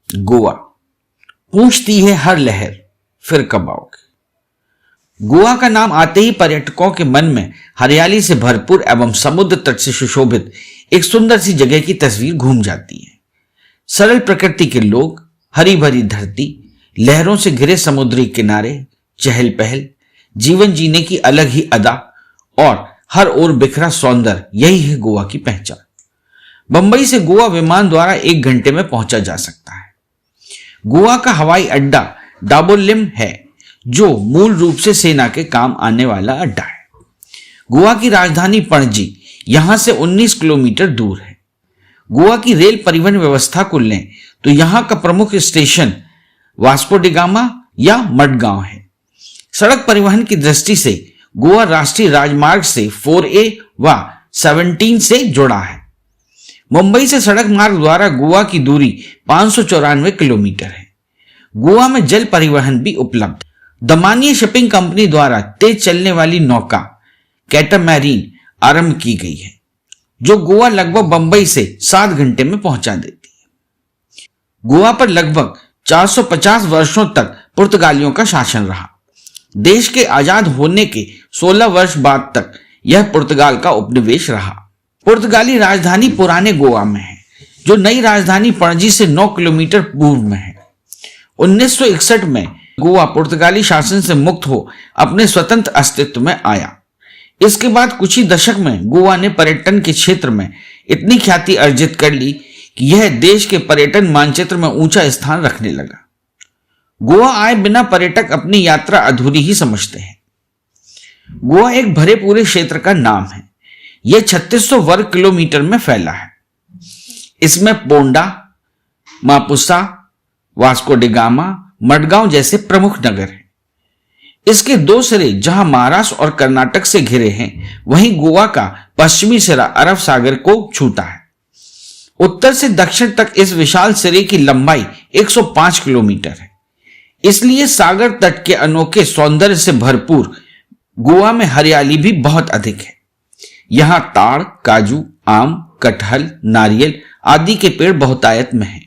गोवा पूछती है हर लहर, फिर कब आओगे। गोवा का नाम आते ही पर्यटकों के मन में हरियाली से भरपूर एवं समुद्र तट से सुशोभित एक सुंदर सी जगह की तस्वीर घूम जाती है। सरल प्रकृति के लोग, हरी भरी धरती, लहरों से घिरे समुद्री किनारे, चहल पहल, जीवन जीने की अलग ही अदा और हर ओर बिखरा सौंदर्य, यही है गोवा की पहचान। बंबई से गोवा विमान द्वारा 1 घंटे में पहुंचा जा सकता है। गोवा का हवाई अड्डा डाबोलिम है, जो मूल रूप से सेना के काम आने वाला अड्डा है। गोवा की राजधानी पणजी यहां से 19 किलोमीटर दूर है। गोवा की रेल परिवहन व्यवस्था को लें तो यहां का प्रमुख स्टेशन वास्को डी गामा या मडगांव है। सड़क परिवहन की दृष्टि से गोवा राष्ट्रीय राजमार्ग से 4A व 17 से जुड़ा है। मुंबई से सड़क मार्ग द्वारा गोवा की दूरी 594 किलोमीटर है। गोवा में जल परिवहन भी उपलब्ध है। दमानिया शिपिंग कंपनी द्वारा तेज चलने वाली नौका कैटामैरीन आरंभ की गई है, जो गोवा लगभग बंबई से 7 घंटे में पहुंचा देती है। गोवा पर लगभग 450 वर्षों तक पुर्तगालियों का शासन रहा। देश के आजाद होने के 16 वर्ष बाद तक यह पुर्तगाल का उपनिवेश रहा। पुर्तगाली राजधानी पुराने गोवा में है, जो नई राजधानी पणजी से 9 किलोमीटर पूर्व में है। 1961 में गोवा पुर्तगाली शासन से मुक्त हो अपने स्वतंत्र अस्तित्व में आया। इसके बाद कुछ ही दशक में गोवा ने पर्यटन के क्षेत्र में इतनी ख्याति अर्जित कर ली कि यह देश के पर्यटन मानचित्र में ऊंचा स्थान रखने लगा। गोवा आए बिना पर्यटक अपनी यात्रा अधूरी ही समझते हैं। गोवा एक भरे पूरे क्षेत्र का नाम है। यह 3600 वर्ग किलोमीटर में फैला है। इसमें Ponda, Mapusa, Vasco D gamma, Madgaon जैसे प्रमुख नगर हैं। इसके 2 सिरे जहां महाराष्ट्र और कर्नाटक से घिरे हैं, वहीं गोवा का पश्चिमी सिरा अरब सागर को छूता है। उत्तर से दक्षिण तक इस विशाल सिरे की लंबाई 105 किलोमीटर है। इसलिए सागर तट के अनोखे सौंदर्य से भरपूर गोवा में हरियाली भी बहुत अधिक है। यहां ताड़, काजू, आम, कटहल, नारियल आदि के पेड़ बहुतायत में हैं।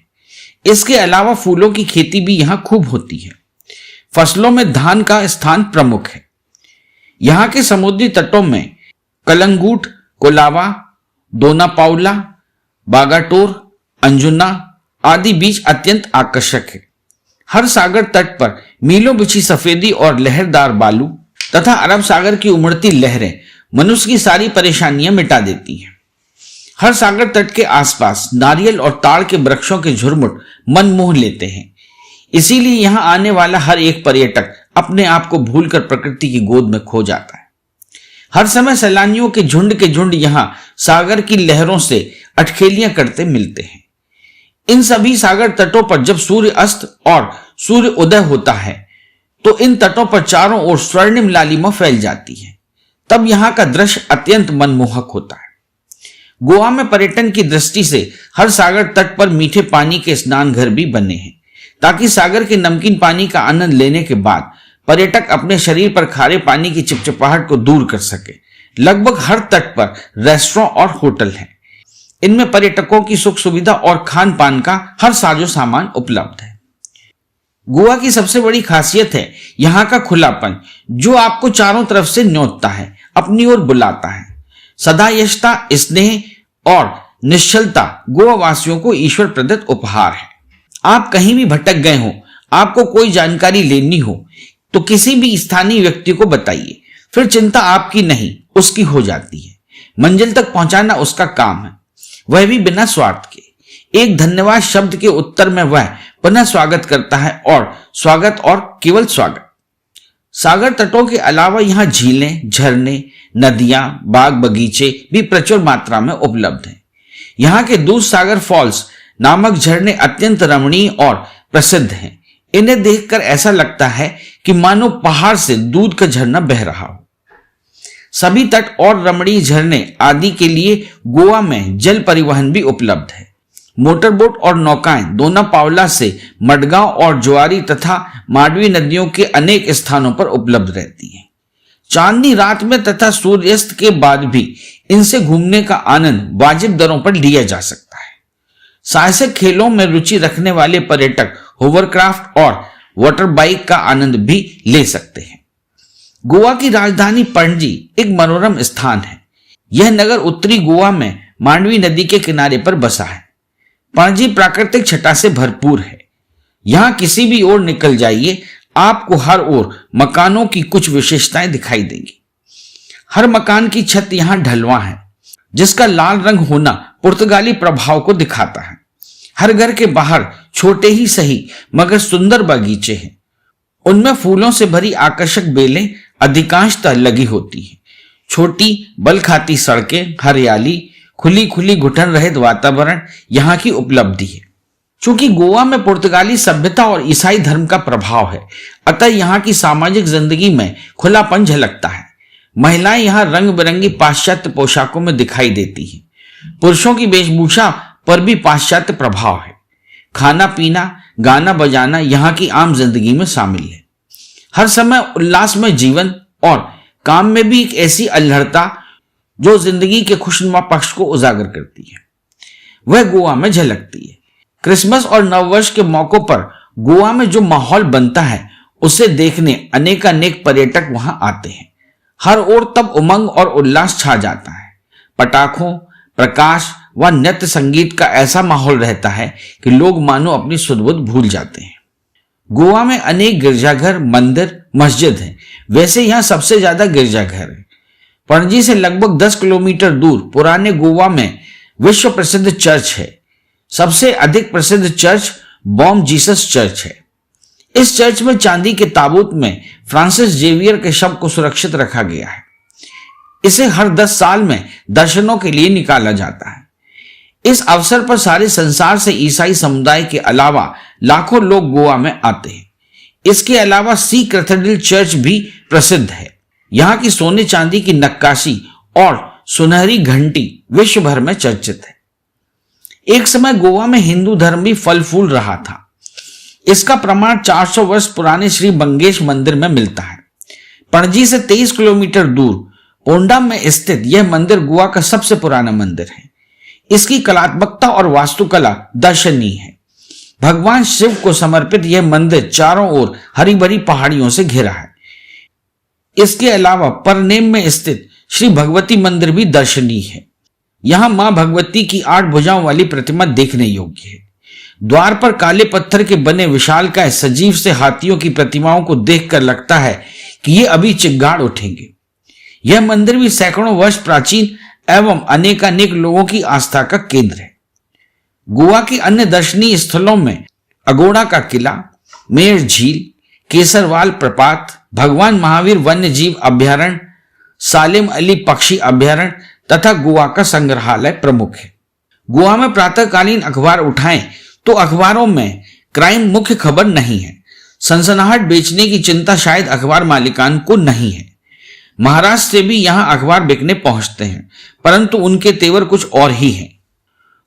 इसके अलावा फूलों की खेती भी यहां खूब होती है। फसलों में धान का स्थान प्रमुख है। यहां के समुद्री तटों में कलंगूट, कोलावा, दोनापाउला, बागाटोर, अंजुना आदि बीच अत्यंत आकर्षक है। हर सागर तट पर मीलों बिछी सफेदी और लहरदार बालू तथा अरब सागर की उमड़ती लहरें मनुष्य की सारी परेशानियां मिटा देती हैं। हर सागर तट के आसपास नारियल और ताड़ के वृक्षों के झुरमुट मन मोह लेते हैं। इसीलिए यहां आने वाला हर एक पर्यटक अपने आप को भूलकर प्रकृति की गोद में खो जाता है। हर समय सैलानियों के झुंड यहां सागर की लहरों से अटखेलियां करते मिलते हैं। इन सभी सागर तटों पर जब सूर्य अस्त और सूर्य उदय होता है, तो इन तटों पर चारों ओर स्वर्णिम लालिमा फैल जाती है। तब यहां का दृश्य अत्यंत मनमोहक होता है। गोवा में पर्यटन की दृष्टि से हर सागर तट पर मीठे पानी के स्नान घर भी बने हैं, ताकि सागर के नमकीन पानी का आनंद लेने के बाद पर्यटक अपने शरीर पर खारे पानी की चिपचिपाहट को दूर कर सके। लगभग हर तट पर रेस्टोरेंट और होटल हैं। इनमें पर्यटकों की सुख सुविधा और खान पान का हर साजो सामान उपलब्ध है। गोवा की सबसे बड़ी खासियत है यहां का खुलापन, जो आपको चारों तरफ से न्योतता है, अपनी ओर बुलाता है। सदायशता, स्नेह और निश्चलता गोवा वासियों को ईश्वर प्रदत्त उपहार है। आप कहीं भी भटक गए हो, आपको कोई जानकारी लेनी हो, तो किसी भी स्थानीय व्यक्ति को बताइए। फिर चिंता आपकी नहीं, उसकी हो जाती है। मंजिल तक पहुंचाना उसका काम है, वह भी बिना स्वार्थ के। एक धन्यवाद शब्द के उत्तर में वह पुनः स्वागत करता है, और स्वागत और केवल स्वागत। सागर तटों के अलावा यहाँ झीलें, झरने, नदियां, बाग बगीचे भी प्रचुर मात्रा में उपलब्ध हैं। यहाँ के दूध सागर फॉल्स नामक झरने अत्यंत रमणीय और प्रसिद्ध हैं। इन्हें देखकर ऐसा लगता है कि मानो पहाड़ से दूध का झरना बह रहा हो। सभी तट और रमणीय झरने आदि के लिए गोवा में जल परिवहन भी उपलब्ध है। मोटरबोट और नौकाएं दोनापावला से मडगांव और ज्वारी तथा मांडवी नदियों के अनेक स्थानों पर उपलब्ध रहती हैं। चांदनी रात में तथा सूर्यास्त के बाद भी इनसे घूमने का आनंद वाजिब दरों पर लिया जा सकता है। साहसिक खेलों में रुचि रखने वाले पर्यटक होवरक्राफ्ट और वाटर बाइक का आनंद भी ले सकते हैं। गोवा की राजधानी पणजी एक मनोरम स्थान है। यह नगर उत्तरी गोवा में मांडवी नदी के किनारे पर बसा है। पणजी प्राकृतिक छटा से भरपूर है। यहां किसी भी ओर निकल जाइए, आपको हर ओर मकानों की कुछ विशेषताएं दिखाई देंगी। हर मकान की छत यहां ढलवा है, जिसका लाल रंग होना पुर्तगाली प्रभाव को दिखाता है। हर घर के बाहर छोटे ही सही मगर सुंदर बगीचे हैं। उनमें फूलों से भरी आकर्षक बेलें अधिकांशतः लगी होती हैं। छोटी बल खाती सड़कें, हरियाली, खुली खुली घुटन रहित वातावरण यहाँ की उपलब्धि है। चूंकि गोवा में पुर्तगाली सभ्यता और ईसाई धर्म का प्रभाव है, अतः यहाँ की सामाजिक जिंदगी में खुलापन झलकता है। महिलाएं यहाँ रंग बिरंगी पाश्चात्य पोशाकों में दिखाई देती हैं। पुरुषों की वेशभूषा पर भी पाश्चात्य प्रभाव है। खाना पीना, गाना बजाना यहाँ की आम जिंदगी में शामिल है। हर समय उल्लासमय जीवन और काम में भी एक ऐसी अल्हड़ता जो जिंदगी के खुशनुमा पक्ष को उजागर करती है, वह गोवा में झलकती है। क्रिसमस और नववर्ष के मौकों पर गोवा में जो माहौल बनता है, उसे देखने अनेकानेक पर्यटक वहां आते हैं। हर ओर तब उमंग और उल्लास छा जाता है। पटाखों, प्रकाश व नृत्य संगीत का ऐसा माहौल रहता है कि लोग मानो अपनी सुध-बुध भूल जाते हैं। गोवा में अनेक गिरजाघर, मंदिर, मस्जिद हैं। वैसे यहाँ सबसे ज्यादा गिरजाघर है। पणजी से लगभग 10 किलोमीटर दूर पुराने गोवा में विश्व प्रसिद्ध चर्च है। सबसे अधिक प्रसिद्ध चर्च बॉम जीसस चर्च है। इस चर्च में चांदी के ताबूत में फ्रांसिस जेवियर के शव को सुरक्षित रखा गया है। इसे हर 10 साल में दर्शनों के लिए निकाला जाता है। इस अवसर पर सारे संसार से ईसाई समुदाय के अलावा लाखों लोग गोवा में आते हैं। इसके अलावा सी कैथेड्रल चर्च भी प्रसिद्ध है। यहाँ की सोने चांदी की नक्काशी और सुनहरी घंटी विश्व भर में चर्चित है। एक समय गोवा में हिंदू धर्म भी फल फूल रहा था। इसका प्रमाण 400 वर्ष पुराने श्री बंगेश मंदिर में मिलता है। पणजी से 23 किलोमीटर दूर पोंडा में स्थित यह मंदिर गोवा का सबसे पुराना मंदिर है। इसकी कलात्मकता और वास्तुकला दर्शनीय है। भगवान शिव को समर्पित यह मंदिर चारों ओर हरी भरी पहाड़ियों से घिरा है। इसके अलावा परनेम में स्थित श्री भगवती मंदिर भी दर्शनीय है। यहां मां भगवती की 8 भुजाओं वाली प्रतिमा देखने योग्य है। द्वार पर काले पत्थर के बने विशालकाय सजीव से हाथियों की प्रतिमाओं को देखकर लगता है कि ये अभी चिंगाड़ उठेंगे। यह मंदिर भी सैकड़ों वर्ष प्राचीन एवं अनेकानेक लोगों की आस्था का केंद्र है। गोवा के अन्य दर्शनीय स्थलों में अगोड़ा का किला, मेयर झील, केसरवाल प्रपात, भगवान महावीर वन्य जीव अभ्यारण्य, सालिम अली पक्षी अभ्यारण्य तथा गोवा का संग्रहालय प्रमुख है। गोवा में प्रातःकालीन अखबार उठाएं तो अखबारों में क्राइम मुख्य खबर नहीं है। सनसनाहट बेचने की चिंता शायद अखबार मालिकान को नहीं है। महाराष्ट्र से भी यहां अखबार बिकने पहुंचते हैं, परंतु उनके तेवर कुछ और ही हैं।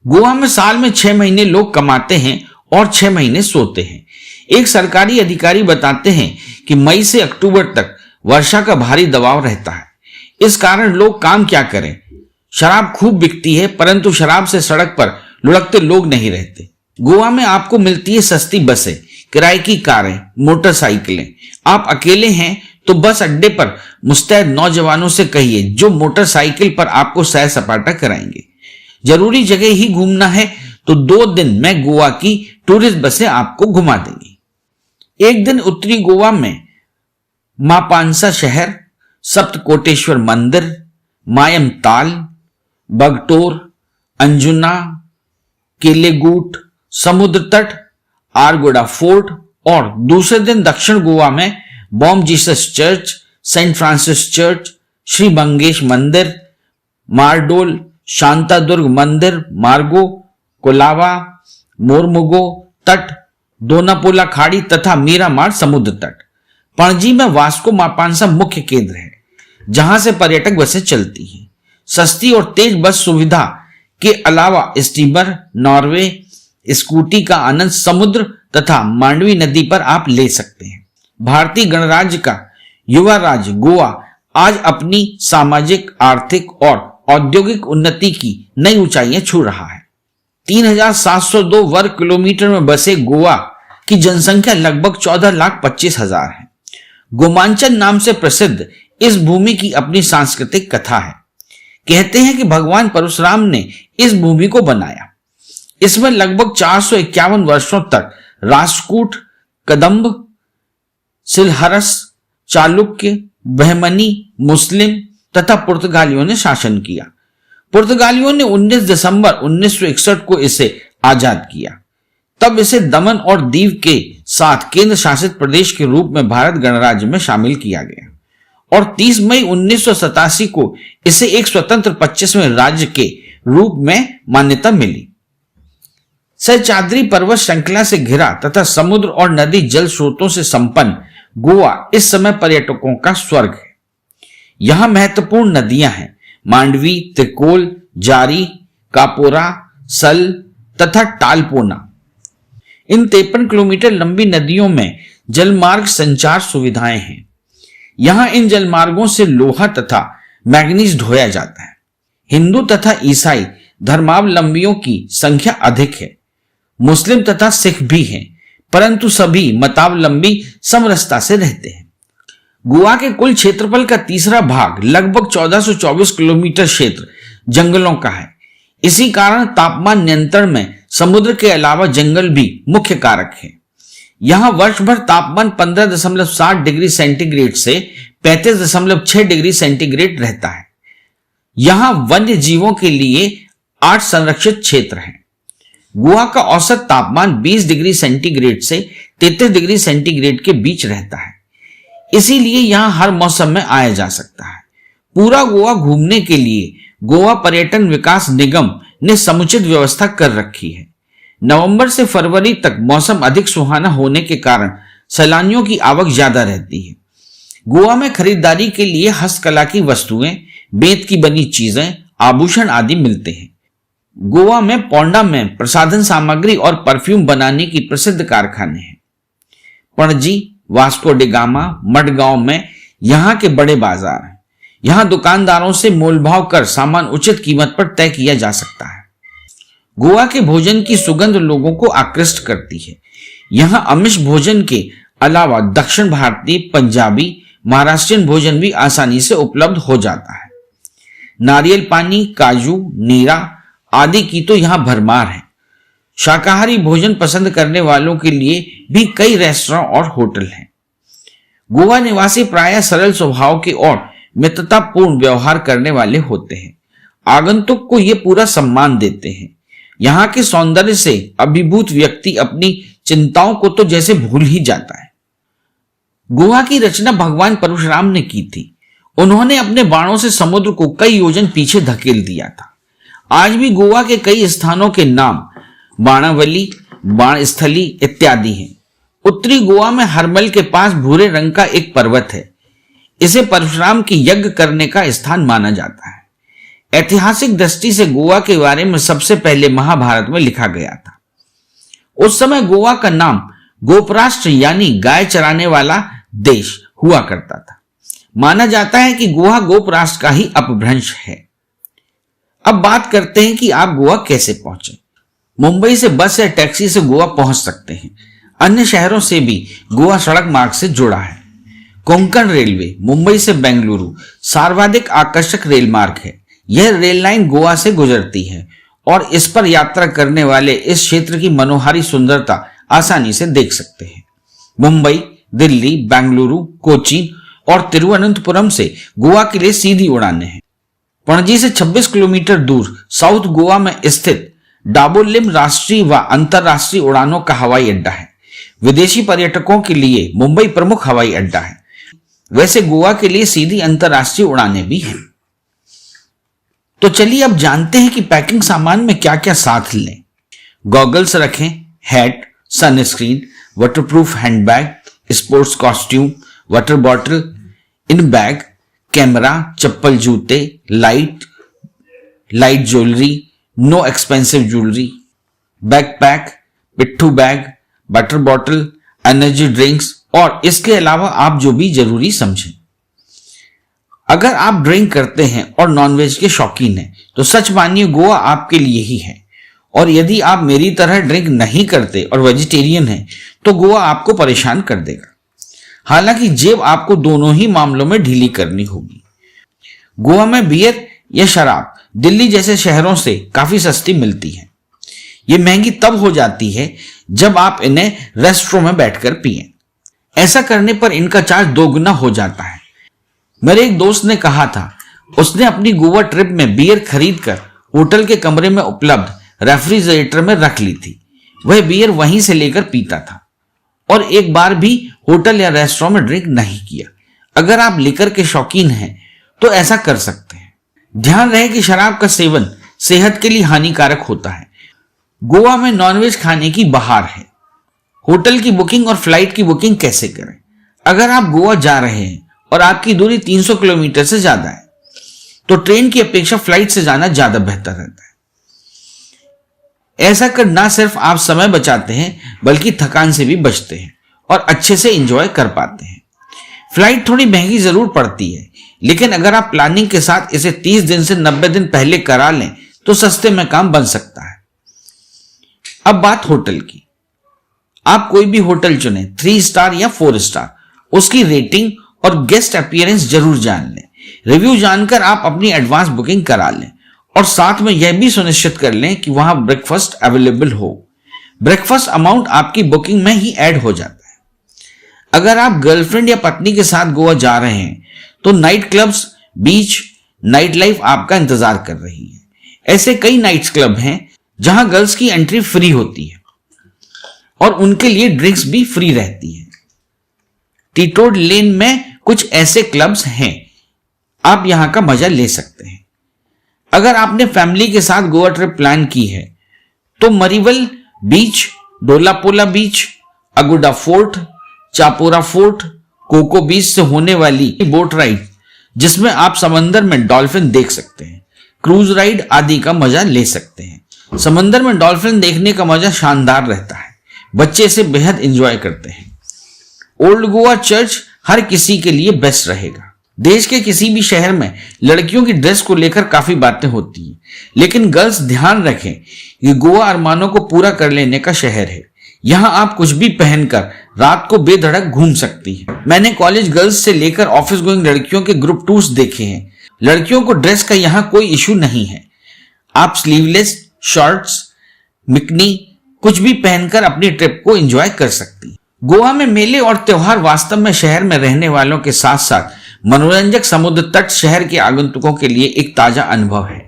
गोवा में साल में 6 महीने लोग कमाते हैं और 6 महीने सोते हैं। एक सरकारी अधिकारी बताते हैं कि मई से अक्टूबर तक वर्षा का भारी दबाव रहता है। इस कारण लोग काम क्या करें। शराब खूब बिकती है, परंतु शराब से सड़क पर लुढ़कते लोग नहीं रहते। गोवा में आपको मिलती है सस्ती बसें, किराए की कारें, मोटरसाइकिलें। आप अकेले हैं तो बस अड्डे पर मुस्तैद नौजवानों से कहिए, जो मोटरसाइकिल पर आपको सैर सपाटा कराएंगे। जरूरी जगह ही घूमना है तो 2 दिन में गोवा की टूरिस्ट बसें आपको घुमा देंगी। एक दिन उत्तरी गोवा में मापांसा शहर, सप्तकोटेश्वर मंदिर, मायम ताल, बगटोर, अंजुना, केलेगूट, समुद्र तट, आरगोड़ा फोर्ट और दूसरे दिन दक्षिण गोवा में Bom Jesus church, saint Francis church, Shri बंगेश मंदिर, मारडोल, शांतादुर्ग मंदिर, मार्गो, कोलावा, मोरमुगो तट, दोनापोला खाड़ी तथा मीरामार समुद्र तट। पणजी में वास्को मापांसा मुख्य केंद्र है, जहां से पर्यटक बसें चलती हैं। सस्ती और तेज बस सुविधा के अलावा स्टीमर, नॉर्वे, स्कूटी का आनंद समुद्र तथा मांडवी नदी पर आप ले सकते हैं। भारतीय गणराज्य का युवा राज्य गोवा आज अपनी सामाजिक, आर्थिक और औद्योगिक उन्नति की नई ऊंचाइयां छू रहा है। 3,702 वर्ग किलोमीटर में बसे गोवा की जनसंख्या लगभग 14,25,000 है। गोमांचन नाम से प्रसिद्ध इस भूमि की अपनी सांस्कृतिक कथा है। कहते हैं कि भगवान परशुराम ने इस भूमि को बनाया। इसमें लगभग 451 वर्षों तक राष्ट्रकूट, कदंब, सिलहरस, चालुक्य, बहमनी, मुस्लिम तथा पुर्तगालियों ने शासन किया। पुर्तगालियों ने 19 दिसंबर 1961 को इसे आजाद किया। तब इसे दमन और दीव के साथ केंद्र शासित प्रदेश के रूप में भारत गणराज्य में शामिल किया गया और 30 मई 1987 को इसे एक स्वतंत्र 25वें राज्य के रूप में मान्यता मिली। सहस्राद्री पर्वत श्रृंखला से घिरा तथा समुद्र और नदी जल स्रोतों से संपन्न गोवा इस समय पर्यटकों का स्वर्ग है। यहां महत्वपूर्ण नदियां हैं मांडवी, त्रिकोल, जारी, कापोरा, सल तथा टालपोना। इन 53 किलोमीटर लंबी नदियों में जलमार्ग संचार सुविधाएं हैं। यहां इन जलमार्गों से लोहा तथा मैग्नीज ढोया जाता है। हिंदू तथा ईसाई धर्मावलंबियों की संख्या अधिक है। मुस्लिम तथा सिख भी हैं, परंतु सभी मतावलंबी समरसता से रहते हैं। गोवा के कुल क्षेत्रफल का तीसरा भाग लगभग 1424 किलोमीटर क्षेत्र जंगलों का है। इसी कारण तापमान नियंत्रण में समुद्र के अलावा जंगल भी मुख्य कारक है। यहां वर्ष भर तापमान 15.7 डिग्री सेंटीग्रेड से 35.6 डिग्री सेंटीग्रेड रहता है। यहां वन्य जीवों के लिए 8 संरक्षित क्षेत्र हैं। गोवा का औसत तापमान 20 डिग्री सेंटीग्रेड से 33 डिग्री सेंटीग्रेड के बीच रहता है। इसीलिए यहां हर मौसम में आया जा सकता है। पूरा गोवा घूमने के लिए गोवा पर्यटन विकास निगम ने समुचित व्यवस्था कर रखी है। नवंबर से फरवरी तक मौसम अधिक सुहाना होने के कारण सैलानियों की आवक ज्यादा रहती है। गोवा में खरीदारी के लिए हस्तकला की वस्तुएं, बेंत की बनी चीजें, आभूषण आदि मिलते हैं। गोवा में पोंडा में प्रसाधन सामग्री और परफ्यूम बनाने की प्रसिद्ध कारखाने हैं। Panaji, Vasco D gamma, Madgaon में यहां के बड़े बाजार हैं। यहां दुकानदारों से मोलभाव कर सामान उचित कीमत पर तय किया जा सकता है। गोवा के भोजन की सुगंध लोगों को आकृष्ट करती है। यहां आमिष भोजन के अलावा दक्षिण भारतीय, पंजाबी, महाराष्ट्रियन भोजन भी आसानी से उपलब्ध हो जाता है। नारियल पानी, काजू, नीरा आदि की तो यहां भरमार है। शाकाहारी भोजन पसंद करने वालों के लिए भी कई रेस्टोरेंट और होटल हैं। गोवा निवासी प्रायः सरल स्वभाव के और मित्रतापूर्ण व्यवहार करने वाले होते हैं। आगंतुक को ये पूरा सम्मान देते हैं। यहाँ के सौंदर्य से अभिभूत व्यक्ति अपनी चिंताओं को तो जैसे भूल ही जाता है। गोवा की रचना भगवान परशुराम ने की थी। उन्होंने अपने बाणों से समुद्र को कई योजन पीछे धकेल दिया था। आज भी गोवा के कई स्थानों के नाम बाणावली, बाणस्थली इत्यादि हैं। उत्तरी गोवा में हरमल के पास भूरे रंग का एक पर्वत है। इसे परशुराम की यज्ञ करने का स्थान माना जाता है। ऐतिहासिक दृष्टि से गोवा के बारे में सबसे पहले महाभारत में लिखा गया था। उस समय गोवा का नाम गोपराष्ट्र यानी गाय चराने वाला देश हुआ करता था। माना जाता है कि गोवा गोपराष्ट्र का ही अपभ्रंश है। अब बात करते हैं कि आप गोवा कैसे पहुंचे। मुंबई से बस या टैक्सी से गोवा पहुंच सकते हैं। अन्य शहरों से भी गोवा सड़क मार्ग से जुड़ा है। कोंकण रेलवे मुंबई से बेंगलुरु सर्वाधिक आकर्षक रेल मार्ग है। यह रेल लाइन गोवा से गुजरती है और इस पर यात्रा करने वाले इस क्षेत्र की मनोहारी सुंदरता आसानी से देख सकते हैं। मुंबई, दिल्ली, बेंगलुरु, कोचीन और तिरुवनंतपुरम से गोवा के लिए सीधी उड़ानें हैं। पणजी से 26 किलोमीटर दूर साउथ गोवा में स्थित डाबोलिम राष्ट्रीय व अंतरराष्ट्रीय उड़ानों का हवाई अड्डा है। विदेशी पर्यटकों के लिए मुंबई प्रमुख हवाई अड्डा है। वैसे गोवा के लिए सीधी अंतरराष्ट्रीय उड़ानें भी हैं। तो चलिए अब जानते हैं कि पैकिंग सामान में क्या क्या साथ लें। गॉगल्स रखें, hat, sunscreen, waterproof handbag, sports costume, water bottle, in bag, camera, चप्पल, जूते, light jewellery, no expensive jewellery, backpack, पिट्ठू bag, water bottle, energy drinks और इसके अलावा आप जो भी जरूरी समझें। अगर आप ड्रिंक करते हैं और नॉनवेज के शौकीन हैं तो सच मानिए गोवा आपके लिए ही है। और यदि आप मेरी तरह ड्रिंक नहीं करते और वेजिटेरियन हैं तो गोवा आपको परेशान कर देगा। हालांकि जेब आपको दोनों ही मामलों में ढीली करनी होगी। गोवा में बियर या शराब दिल्ली जैसे शहरों से काफी सस्ती मिलती है। ये महंगी तब हो जाती है जब आप इन्हें रेस्टोरेंट में बैठकर पिएं। ऐसा करने पर इनका चार्ज दोगुना हो जाता है। मेरे एक दोस्त ने कहा था उसने अपनी गोवा ट्रिप में बियर खरीदकर होटल के कमरे में उपलब्ध रेफ्रिजरेटर में रख ली थी। वह बियर वहीं से लेकर पीता था और एक बार भी होटल या रेस्टोरेंट में ड्रिंक नहीं किया। अगर आप लिकर के शौकीन हैं तो ऐसा कर सकते हैं। ध्यान रहे कि शराब का सेवन सेहत के लिए हानिकारक होता है। गोवा में नॉनवेज खाने की बहार है। होटल की बुकिंग और फ्लाइट की बुकिंग कैसे करें? अगर आप गोवा जा रहे हैं और आपकी दूरी 300 किलोमीटर से ज्यादा है तो ट्रेन की अपेक्षा फ्लाइट से जाना ज्यादा बेहतर रहता है। ऐसा कर ना सिर्फ आप समय बचाते हैं बल्कि थकान से भी बचते हैं और अच्छे से एंजॉय कर पाते हैं। फ्लाइट थोड़ी महंगी जरूर पड़ती है, लेकिन अगर आप प्लानिंग के साथ इसे 30 दिन से 90 दिन पहले करा लें तो सस्ते में काम बन सकता है। अब बात होटल की। आप कोई भी होटल चुनें, 3 स्टार या 4 स्टार, उसकी रेटिंग और गेस्ट अपीयरेंस जरूर जान लें। रिव्यू जानकर आप अपनी एडवांस बुकिंग करा लें और साथ में यह भी सुनिश्चित कर लें कि वहां ब्रेकफास्ट अवेलेबल हो। ब्रेकफास्ट अमाउंट आपकी बुकिंग में ही ऐड हो जाता है। अगर आप गर्लफ्रेंड या पत्नी के साथ गोवा जा रहे हैं तो नाइट क्लब्स, बीच, नाइट लाइफ आपका इंतजार कर रही है। ऐसे कई नाइट्स क्लब हैं जहां गर्ल्स की एंट्री फ्री होती है और उनके लिए ड्रिंक्स भी फ्री रहती है। टीटोड लेन में कुछ ऐसे क्लब्स हैं, आप यहां का मजा ले सकते हैं। अगर आपने फैमिली के साथ गोवा ट्रिप प्लान की है तो मरीवल बीच, डोलापोला बीच, Aguada fort, Chapora fort, cocoa बीच से होने वाली बोट राइड जिसमें आप समंदर में डॉल्फिन देख सकते हैं, क्रूज राइड आदि का मजा ले सकते हैं। समंदर में डॉल्फिन देखने का मजा शानदार रहता है। बच्चे इसे बेहद एंजॉय करते हैं। ओल्ड गोवा चर्च हर किसी के लिए बेस्ट रहेगा। देश के किसी भी शहर में लड़कियों की ड्रेस को लेकर काफी बातें होती हैं, लेकिन गर्ल्स ध्यान रखें कि गोवा अरमानों को पूरा कर लेने का शहर है। यहां आप कुछ भी पहनकर रात को बेधड़क घूम सकती हैं। मैंने कॉलेज गर्ल्स से लेकर ऑफिस गोइंग लड़कियों के ग्रुप टूर्स देखे हैं। लड़कियों को ड्रेस का यहां कोई इशू नहीं है। आप स्लीवलेस, शॉर्ट्स, मिकनी कुछ भी पहनकर अपनी ट्रिप को एंजॉय कर सकती हैं। गोवा में मेले और त्योहार वास्तव में शहर में रहने वालों के साथ साथ मनोरंजक समुद्र तट शहर के आगंतुकों के लिए एक ताजा अनुभव है।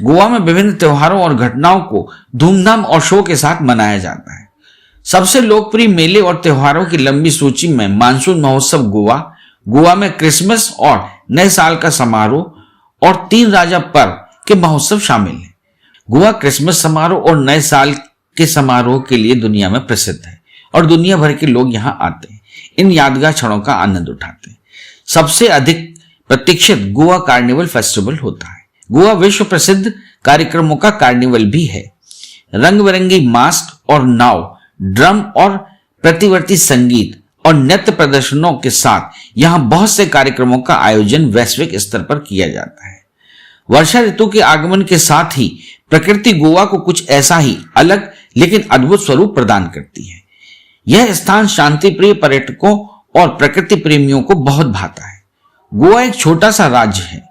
गोवा में विभिन्न त्योहारों और घटनाओं को धूमधाम और शो के साथ मनाया जाता है। सबसे लोकप्रिय मेले और त्योहारों की लंबी सूची में मानसून महोत्सव गोवा में क्रिसमस और नए साल का समारोह और 3 राजा पर्व के महोत्सव शामिल है। गोवा क्रिसमस समारोह और नए साल के समारोह के लिए दुनिया में प्रसिद्ध है और दुनिया भर के लोग यहां आते हैं, इन यादगार क्षणों का आनंद उठाते हैं। सबसे अधिक प्रतीक्षित गोवा कार्निवल फेस्टिवल होता है। गोवा विश्व प्रसिद्ध कार्यक्रमों का कार्निवल भी है। रंग बिरंगी मास्क और नाव, ड्रम और प्रतिवर्ती संगीत और नृत्य प्रदर्शनों के साथ यहां बहुत से कार्यक्रमों का आयोजन वैश्विक स्तर पर किया जाता है। वर्षा ऋतु के आगमन के साथ ही प्रकृति गोवा को कुछ ऐसा ही अलग लेकिन अद्भुत स्वरूप प्रदान करती है। यह स्थान शांति प्रिय पर्यटकों और प्रकृति प्रेमियों को बहुत भाता है। गोवा एक छोटा सा राज्य है।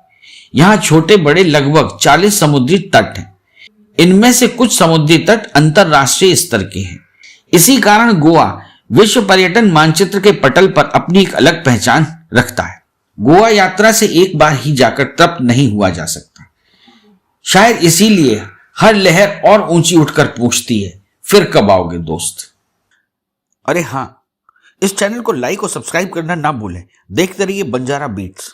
यहाँ छोटे बड़े लगभग 40 समुद्री तट हैं। इनमें से कुछ समुद्री तट अंतरराष्ट्रीय स्तर के हैं। इसी कारण गोवा विश्व पर्यटन मानचित्र के पटल पर अपनी एक अलग पहचान रखता है। गोवा यात्रा से एक बार ही जाकर तृप्त नहीं हुआ जा सकता। शायद इसीलिए हर लहर और ऊंची उठकर पूछती है, फिर कब आओगे दोस्त। अरे हाँ, इस चैनल को लाइक और सब्सक्राइब करना ना भूलें। देखते रहिए बंजारा बीट्स।